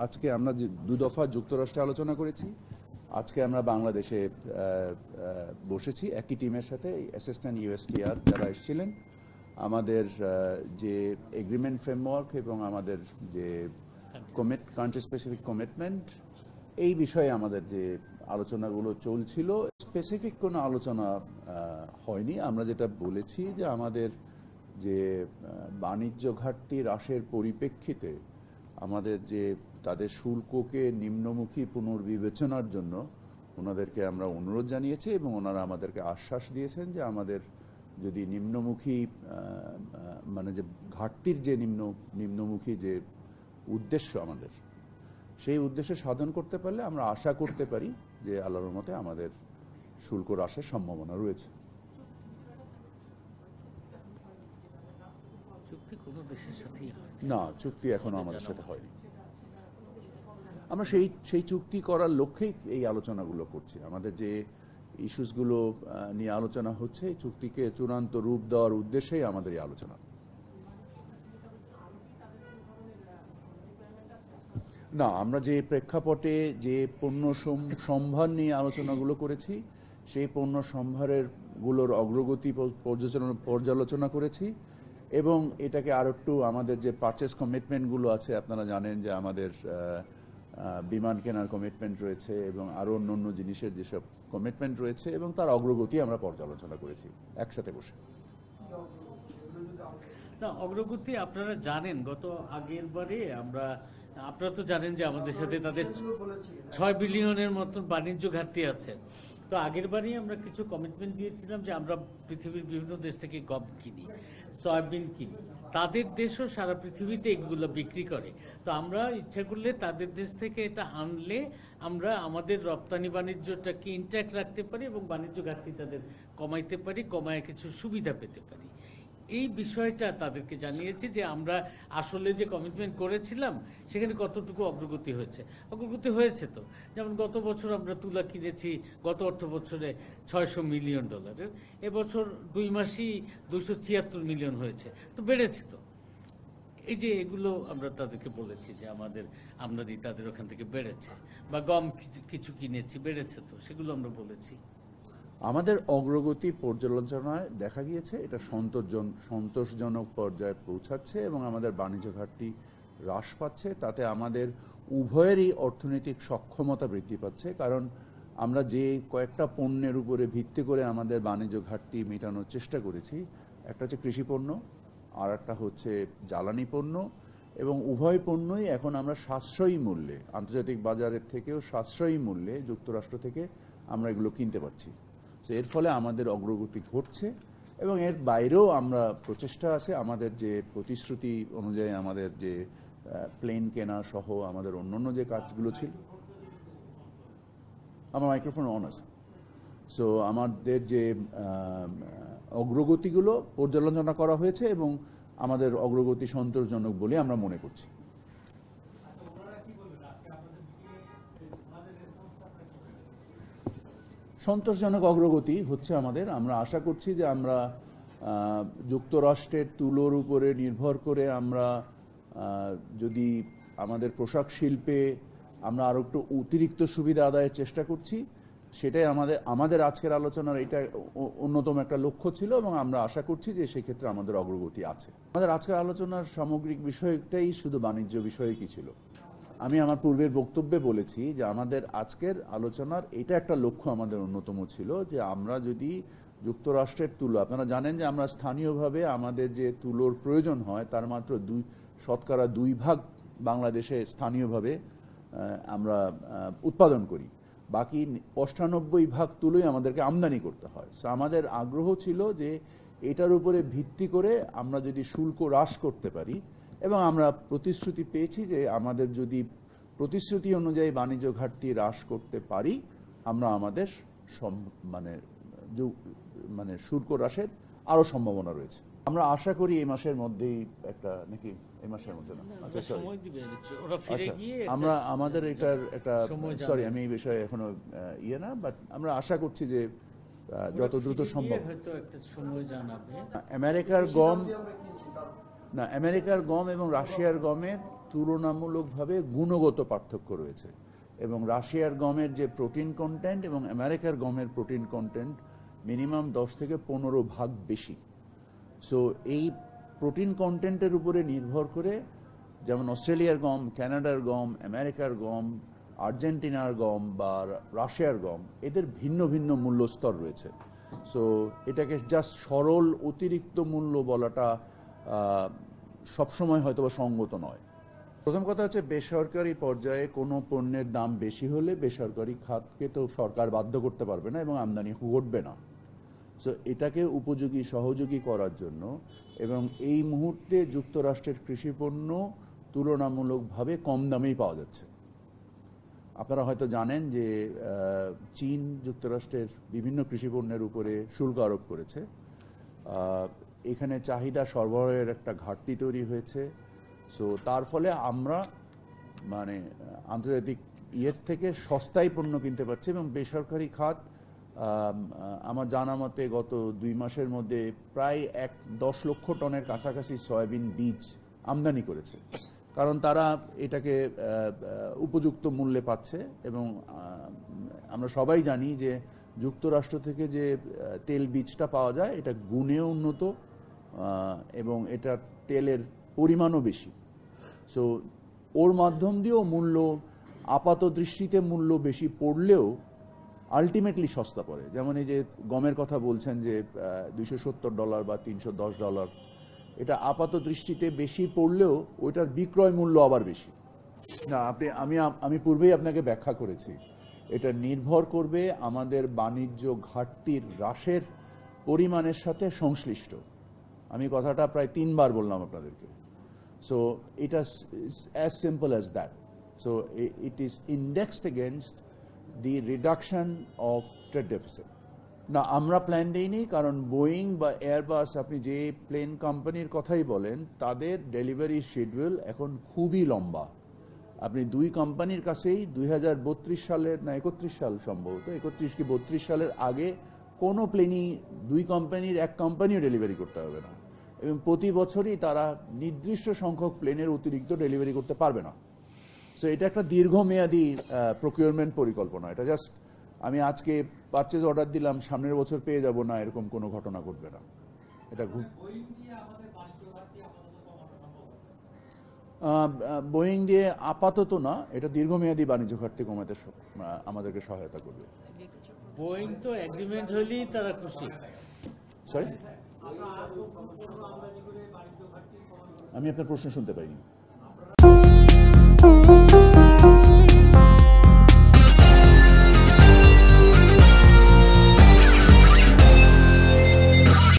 আজকে আমরা যে দুদফা যুক্তরাষ্ট্রে আলোচনা করেছি, আজকে আমরা বাংলাদেশে বসেছি একই টিমের সাথে অ্যাসিস্ট্যান্ট ইউএসটিআর যারা এসেছিলেন। আমাদের যে এগ্রিমেন্ট ফ্রেমওয়ার্ক এবং আমাদের যে কান্ট্রি স্পেসিফিক কমিটমেন্ট, এই বিষয়ে আমাদের যে আলোচনাগুলো চলছিল, স্পেসিফিক কোনো আলোচনা হয়নি। আমরা যেটা বলেছি যে আমাদের যে বাণিজ্য ঘাটতি হ্রাসের পরিপ্রেক্ষিতে আমাদের যে তাদের শুল্ককে নিম্নমুখী পুনর্বিবেচনার জন্য ওনাদেরকে আমরা অনুরোধ জানিয়েছি এবং ওনারা আমাদেরকে আশ্বাস দিয়েছেন যে আমাদের যদি নিম্নমুখী মানে যে ঘাটতির যে নিম্নমুখী যে উদ্দেশ্য আমাদের, সেই উদ্দেশ্য সাধন করতে পারলে আমরা আশা করতে পারি যে আল্লাহর মতে আমাদের শুল্ক হ্রাসের সম্ভাবনা রয়েছে। না, চুক্তি এখনো আমাদের সাথে হয়নি। আমরা সেই চুক্তি করার লক্ষ্যেই এই আলোচনাগুলো করছি। আমাদের যে ইস্যুসগুলো নিয়ে আলোচনা হচ্ছে, এই চুক্তিকে চূড়ান্ত রূপ দেওয়ার উদ্দেশ্যেই আমাদের এই আলোচনা। না, আমরা যে প্রেক্ষাপটে যে পণ্য সম্ভার নিয়ে আলোচনাগুলো করেছি, সেই পণ্য সম্ভারের গুলোর অগ্রগতি পর্যালোচনা করেছি এবং এটাকে আর একটু আমাদের যে পারচেস কমিটমেন্টগুলো আছে, আপনারা জানেন যে আমাদের বিমান কেনার কমিটমেন্ট রয়েছে এবং আরও অন্য জিনিসের যেসব কমিটমেন্ট রয়েছে এবং তার অগ্রগতি আমরা পর্যালোচনা করেছি একসাথে বসে। না, অগ্রগতি আপনারা জানেন, গত আগের বারে আপনারা তো জানেন যে আমাদের সাথে তাদের 6 বিলিয়নের মতন বাণিজ্য ঘাটতি আছে। তো আগের বারেই আমরা কিছু কমিটমেন্ট দিয়েছিলাম যে আমরা পৃথিবীর বিভিন্ন দেশ থেকে গম কিনি, সয়াবিন কিনি। তাদের দেশও সারা পৃথিবীতে এগুলো বিক্রি করে। তো আমরা ইচ্ছা করলে তাদের দেশ থেকে এটা আনলে আমরা আমাদের রপ্তানি বাণিজ্যটাকে ইনট্যাক্ট রাখতে পারি এবং বাণিজ্য ঘাটতি তাদের কমাইতে পারি, কমায় কিছু সুবিধা পেতে পারি। এই বিষয়টা তাদেরকে জানিয়েছি যে আমরা আসলে যে কমিটমেন্ট করেছিলাম সেখানে কতটুকু অগ্রগতি হয়েছে। অগ্রগতি হয়েছে তো, যেমন গত বছর আমরা তুলা কিনেছি গত অর্থ বছরে $600 মিলিয়ন, এবছর 2 মাসেই 276 মিলিয়ন হয়েছে, তো বেড়েছে তো। এই যে এগুলো আমরা তাদেরকে বলেছি যে আমাদের আমদানি তাদের ওখান থেকে বেড়েছে, বা গম কিছু কিনেছি, বেড়েছে তো, সেগুলো আমরা বলেছি। আমাদের অগ্রগতি পর্যালোচনায় দেখা গিয়েছে এটা সন্তোষজনক পর্যায়ে পৌঁছাচ্ছে এবং আমাদের বাণিজ্য ঘাটতি হ্রাস পাচ্ছে। তাতে আমাদের উভয়েরই অর্থনৈতিক সক্ষমতা বৃদ্ধি পাচ্ছে, কারণ আমরা যে কয়েকটা পণ্যের উপরে ভিত্তি করে আমাদের বাণিজ্য ঘাটতি মেটানোর চেষ্টা করেছি, একটা হচ্ছে কৃষি পণ্য, আর একটা হচ্ছে জ্বালানি পণ্য, এবং উভয় পণ্যই এখন আমরা সাশ্রয়ী মূল্যে, আন্তর্জাতিক বাজারের থেকেও সাশ্রয়ী মূল্যে যুক্তরাষ্ট্র থেকে আমরা এগুলো কিনতে পারছি। তো এর ফলে আমাদের অগ্রগতি ঘটছে এবং এর বাইরেও আমরা প্রচেষ্টা আছে। আমাদের যে প্রতিশ্রুতি অনুযায়ী আমাদের যে প্লেন কেনা সহ আমাদের অন্যান্য যে কাজগুলো ছিল, আমার মাইক্রোফোন অন আছে। সো আমাদের যে অগ্রগতিগুলো পর্যালোচনা করা হয়েছে এবং আমাদের অগ্রগতি সন্তোষজনক বলে আমরা মনে করছি। সন্তোষজনক অগ্রগতি হচ্ছে আমাদের। আমরা আশা করছি যে আমরা যুক্তরাষ্ট্রের তুলোর উপরে নির্ভর করে আমরা যদি আমাদের পোশাক শিল্পে আমরা আরও একটু অতিরিক্ত সুবিধা আদায়ের চেষ্টা করছি, সেটাই আমাদের আজকের আলোচনার এটা অন্যতম একটা লক্ষ্য ছিল এবং আমরা আশা করছি যে সেক্ষেত্রে আমাদের অগ্রগতি আছে। আমাদের আজকের আলোচনার সামগ্রিক বিষয়টাই শুধু বাণিজ্য বিষয়ে কি ছিল। আমি আমার পূর্বের বক্তব্যে বলেছি যে আমাদের আজকের আলোচনার এটা একটা লক্ষ্য আমাদের অন্যতম ছিল যে আমরা যদি যুক্তরাষ্ট্রের তুলো, আপনারা জানেন যে আমরা স্থানীয়ভাবে আমাদের যে তুলোর প্রয়োজন হয় তার মাত্র 2% বাংলাদেশে স্থানীয়ভাবে আমরা উৎপাদন করি, বাকি 98% তুলোই আমাদেরকে আমদানি করতে হয়। সো আমাদের আগ্রহ ছিল যে এটার উপরে ভিত্তি করে আমরা যদি শুল্ক হ্রাস করতে পারি, এবং আমরা প্রতিশ্রুতি পেয়েছি যে আমাদের যদি প্রতিশ্রুতি অনুযায়ী বাণিজ্য ঘাটতি হ্রাস করতে পারি, আমরা আমাদের মানে শুল্ক হ্রাসের আরও সম্ভাবনা রয়েছে। আমরা আশা করি এই মাসের মধ্যেই একটা, নাকি এই মাসের মধ্যে না, আচ্ছা আমরা আমাদের এটার একটা সরি আমি এই বিষয়ে এখনো না, বাট আমরা আশা করছি যে যত দ্রুত সম্ভব। আমেরিকার গম এবং রাশিয়ার গমের তুলনামূলকভাবে গুণগত পার্থক্য রয়েছে, এবং রাশিয়ার গমের যে প্রোটিন কন্টেন্ট এবং আমেরিকার গমের প্রোটিন কন্টেন্ট মিনিমাম 10 থেকে 15 ভাগ বেশি। সো এই প্রোটিন কন্টেন্টের উপরে নির্ভর করে যেমন অস্ট্রেলিয়ার গম, কানাডার গম, আমেরিকার গম, আর্জেন্টিনার গম বা রাশিয়ার গম, এদের ভিন্ন ভিন্ন মূল্যস্তর রয়েছে। সো এটাকে জাস্ট সরল অতিরিক্ত মূল্য বলাটা সবসময় হয়তো বা সঙ্গত নয়। প্রথম কথা হচ্ছে, বেসরকারি পর্যায়ে কোনো পণ্যের দাম বেশি হলে বেসরকারি খাতকে তো সরকার বাধ্য করতে পারবে না এবং আমদানি ঘটবে না। সো এটাকে উপযোগী সহযোগী করার জন্য, এবং এই মুহূর্তে যুক্তরাষ্ট্রের কৃষিপণ্য তুলনামূলকভাবে কম দামেই পাওয়া যাচ্ছে। আপনারা হয়তো জানেন যে চীন যুক্তরাষ্ট্রের বিভিন্ন কৃষিপণ্যের উপরে শুল্ক আরোপ করেছে। এখানে চাহিদা সরবরাহের একটা ঘাটতি তৈরি হয়েছে। সো তার ফলে আমরা মানে আন্তর্জাতিক ইয়ের থেকে সস্তায় পণ্য কিনতে পারছি, এবং বেসরকারি খাত আমার জানা মতে গত 2 মাসের মধ্যে প্রায় 10 লক্ষ টনের কাছাকাছি সয়াবিন বীজ আমদানি করেছে, কারণ তারা এটাকে উপযুক্ত মূল্যে পাচ্ছে। এবং আমরা সবাই জানি যে যুক্তরাষ্ট্র থেকে যে তেল বীজটা পাওয়া যায় এটা গুণেও উন্নত এবং এটার তেলের পরিমাণও বেশি। সো ওর মাধ্যম দিয়েও মূল্য আপাত দৃষ্টিতে মূল্য বেশি পড়লেও আলটিমেটলি সস্তা পড়ে। যেমন এই যে গমের কথা বলছেন যে $270 বা $310, এটা আপাত দৃষ্টিতে বেশি পড়লেও ওইটার বিক্রয় মূল্য আবার বেশি না। আমি পূর্বেই আপনাকে ব্যাখ্যা করেছি, এটা নির্ভর করবে আমাদের বাণিজ্য ঘাটতির হ্রাসের পরিমাণের সাথে সংশ্লিষ্ট। আমি কথাটা প্রায় 3 বার বললাম আপনাদেরকে। সো এটা as simple as that. So it is indexed against the reduction of trade deficit. না, আমরা প্ল্যান দেইনি, কারণ বোয়িং বা এয়ারবাস, আপনি যে প্লেন কোম্পানির কথাই বলেন, তাদের ডেলিভারি শিডিউল এখন খুবই লম্বা। আপনি 2 কোম্পানির কাছেই 2032 সালের না 31 সাল, সম্ভবত 31 কি 32 সালের আগে কোনো প্লেনই 2 কোম্পানির এক কোম্পানিও ডেলিভারি করতে হবে না, এবং প্রতি বছরই তারা নির্দিষ্ট সংখ্যক প্লেনের অতিরিক্ত ডেলিভারি করতে পারবে না। সো এটা একটা দীর্ঘমেয়াদী প্রকিউরমেন্ট পরিকল্পনা। এটা জাস্ট আমি আজকে পারচেজ অর্ডার দিলাম, সামনের বছর পেয়ে যাব না, এরকম কোনো ঘটনা ঘটবে না। এটা বোয়িং দিয়ে আপাতত না, এটা দীর্ঘমেয়াদী বাণিজ্য ঘাটতি কমাতে আমাদেরকে সহায়তা করবে। বোয়িং তো এগ্রিমেন্ট হলেই তারা খুশি। সরি, আমি আপনার প্রশ্ন শুনতে পাইনি।